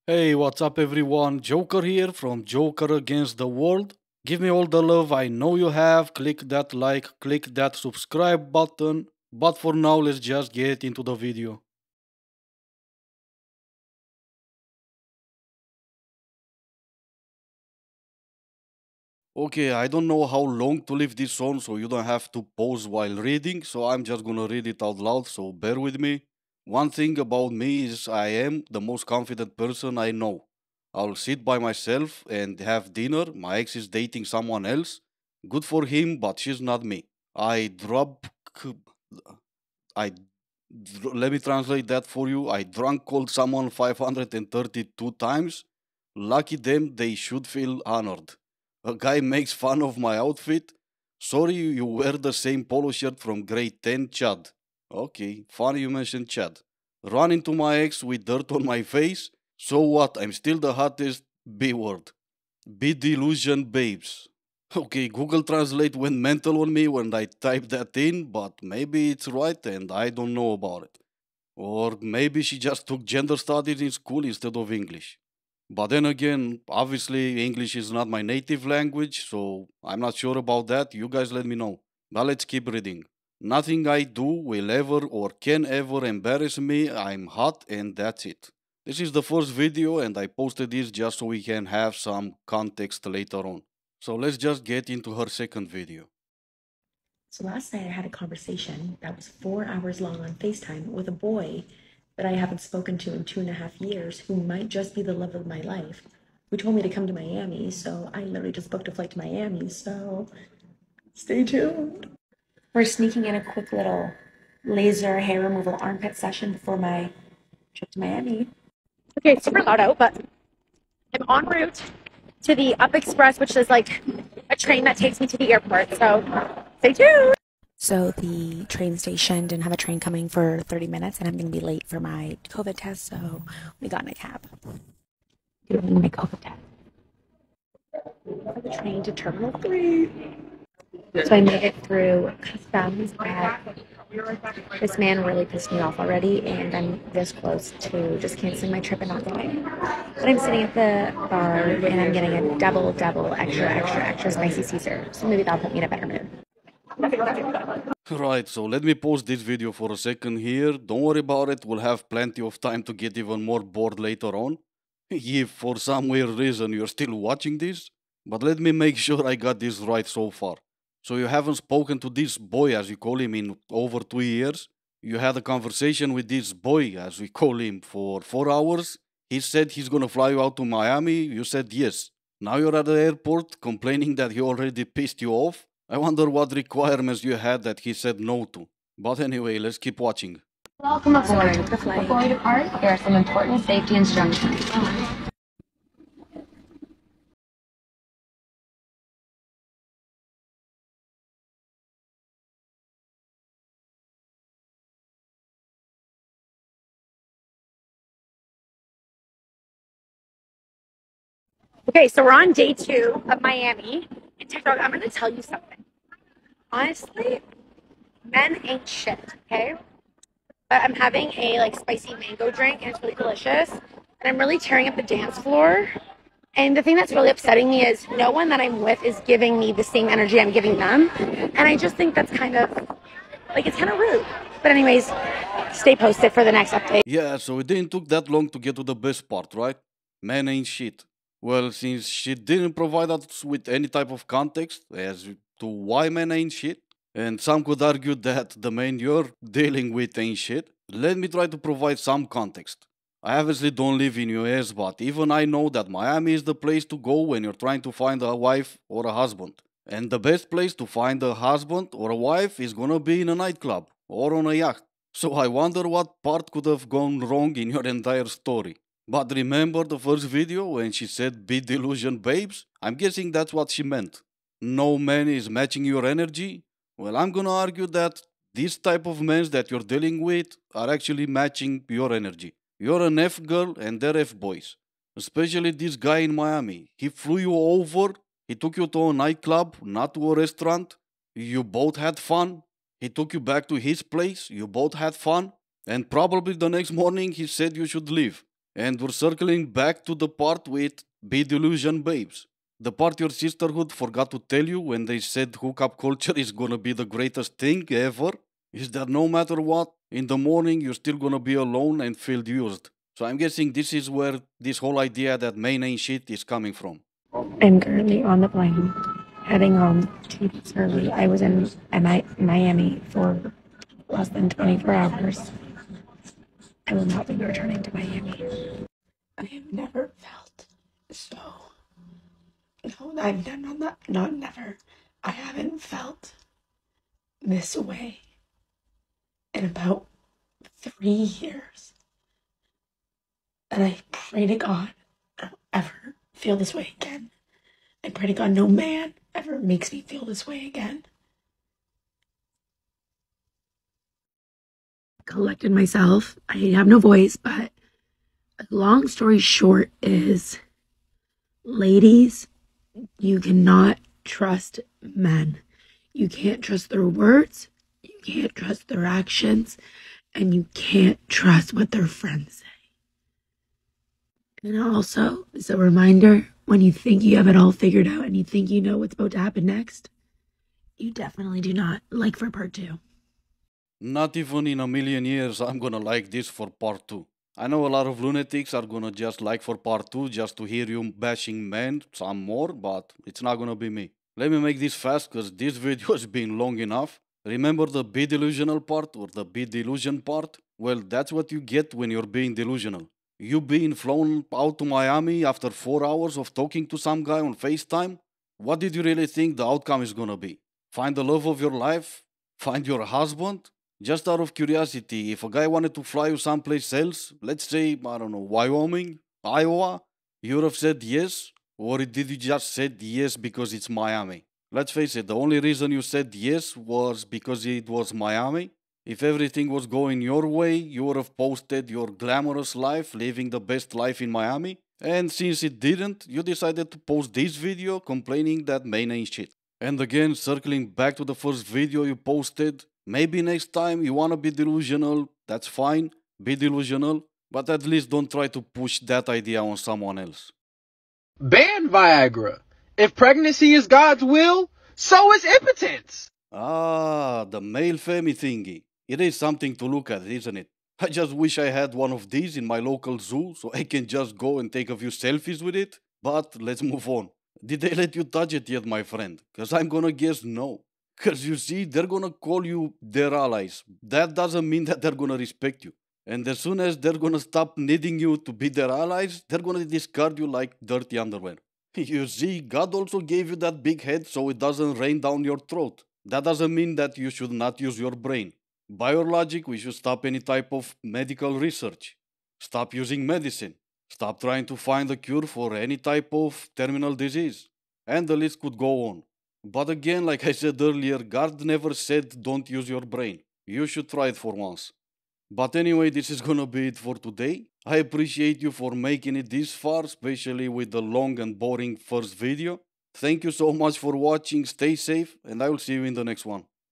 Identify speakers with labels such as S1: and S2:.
S1: Hey, what's up, everyone? Joker here from Joker Against the World. Give me all the love I know you have. Click that like, click that subscribe button. But for now, let's just get into the video. Okay, I don't know how long to leave this on so you don't have to pause while reading, so I'm just gonna read it out loud, so bear with me. One thing about me is I am the most confident person I know. I'll sit by myself and have dinner. My ex is dating someone else. Good for him, but she's not me. I drop. I Let me translate that for you. I drunk called someone 532 times. Lucky them, they should feel honored. A guy makes fun of my outfit. Sorry, you wear the same polo shirt from grade 10, Chad. Okay, funny you mentioned Chad. Run into my ex with dirt on my face. So what? I'm still the hottest B word. Be delusion babes. Okay, Google Translate went mental on me when I typed that in, but maybe it's right and I don't know about it. Or maybe she just took gender studies in school instead of English. But then again, obviously, English is not my native language, so I'm not sure about that. You guys let me know. But let's keep reading. Nothing I do will ever or can ever embarrass me. I'm hot and that's it. This is the first video and I posted this just so we can have some context later on. So let's just get into her second video.
S2: So last night I had a conversation that was 4 hours long on FaceTime with a boy that I haven't spoken to in 2.5 years, who might just be the love of my life, who told me to come to Miami. So I literally just booked a flight to Miami. So stay tuned. We're sneaking in a quick little laser hair removal armpit session before my trip to Miami. Okay, it's super loud out, but I'm en route to the Up Express, which is like a train that takes me to the airport. So stay tuned. So the train station didn't have a train coming for 30 minutes, and I'm going to be late for my COVID test, so we got in a cab. Doing my COVID test. For the train to Terminal 3. So I made it through customs, but this man really pissed me off already, and I'm this close to just canceling my trip and not going. But I'm sitting at the bar, and I'm getting a double, extra spicy Caesar, so maybe that'll put me in a better mood.
S1: Right, so let me pause this video for a second here. Don't worry about it, we'll have plenty of time to get even more bored later on. If for some weird reason you're still watching this, but let me make sure I got this right so far. So you haven't spoken to this boy, as you call him, in over 2 years. You had a conversation with this boy, as we call him, for 4 hours. He said he's gonna fly you out to Miami. You said yes. Now you're at the airport complaining that he already pissed you off. I wonder what requirements you had that he said no to. But anyway, let's keep watching.
S3: Welcome aboard. Before we depart, here are some important safety instructions.
S2: Okay, so we're on day 2 of Miami. And TikTok, I'm going to tell you something. Honestly, men ain't shit, okay? But I'm having a like spicy mango drink, and it's really delicious. And I'm really tearing up the dance floor. And the thing that's really upsetting me is no one that I'm with is giving me the same energy I'm giving them. And I just think that's kind of, like, it's kind of rude. But anyways, stay posted for the next update.
S1: Yeah, so it didn't took that long to get to the best part, right? Man ain't shit. Well, since she didn't provide us with any type of context as to why man ain't shit, and some could argue that the man you're dealing with ain't shit, let me try to provide some context. I obviously don't live in US, but even I know that Miami is the place to go when you're trying to find a wife or a husband. And the best place to find a husband or a wife is gonna be in a nightclub or on a yacht. So I wonder what part could have gone wrong in your entire story. But remember the first video when she said be delusion babes? I'm guessing that's what she meant. No man is matching your energy? Well, I'm gonna argue that these type of men that you're dealing with are actually matching your energy. You're an F girl and they're F boys. Especially this guy in Miami. He flew you over, he took you to a nightclub, not to a restaurant. You both had fun. He took you back to his place, you both had fun. And probably the next morning he said you should leave. And we're circling back to the part with Be Delusion Babes. The part your sisterhood forgot to tell you when they said hookup culture is gonna be the greatest thing ever is that no matter what, in the morning you're still gonna be alone and feel used. So I'm guessing this is where this whole idea that men ain't shit is coming from.
S2: I'm currently on the plane heading home to early. I was in Miami for less than 24 hours. I will not be returning to Miami. I have never felt so. No, I've not never. I haven't felt this way in about 3 years. And I pray to God I don't ever feel this way again. I pray to God no man ever makes me feel this way again. Collected myself. I have no voice, but long story short is, ladies, you cannot trust men. You can't trust their words, you can't trust their actions, and you can't trust what their friends say. And also, as a reminder, when you think you have it all figured out and you think you know what's about to happen next, you definitely do not. Like for part 2.
S1: Not even in a million years I'm gonna like this for part 2. I know a lot of lunatics are gonna just like for part 2 just to hear you bashing men some more, but it's not gonna be me. Let me make this fast because this video has been long enough. Remember the be delusional part or the be delusion part? Well, that's what you get when you're being delusional. You being flown out to Miami after 4 hours of talking to some guy on FaceTime? What did you really think the outcome is gonna be? Find the love of your life? Find your husband? Just out of curiosity, if a guy wanted to fly you someplace else, let's say, I don't know, Wyoming, Iowa, you would have said yes? Or did you just said yes because it's Miami? Let's face it, the only reason you said yes was because it was Miami. If everything was going your way, you would have posted your glamorous life, living the best life in Miami. And since it didn't, you decided to post this video complaining that Maine ain't shit. And again, circling back to the first video you posted, maybe next time you wanna be delusional, that's fine, be delusional, but at least don't try to push that idea on someone else.
S4: Ban Viagra. If pregnancy is God's will, so is impotence.
S1: Ah, the male femi thingy. It is something to look at, isn't it? I just wish I had one of these in my local zoo so I can just go and take a few selfies with it. But let's move on. Did they let you touch it yet, my friend? Because I'm gonna guess no. Because you see, they're gonna call you their allies. That doesn't mean that they're gonna respect you. And as soon as they're gonna stop needing you to be their allies, they're gonna discard you like dirty underwear. You see, God also gave you that big head so it doesn't rain down your throat. That doesn't mean that you should not use your brain. By your logic, we should stop any type of medical research. Stop using medicine. Stop trying to find a cure for any type of terminal disease. And the list could go on. But again, like I said earlier, God never said don't use your brain. You should try it for once. But anyway, this is gonna be it for today. I appreciate you for making it this far, especially with the long and boring first video. Thank you so much for watching, stay safe, and I will see you in the next one.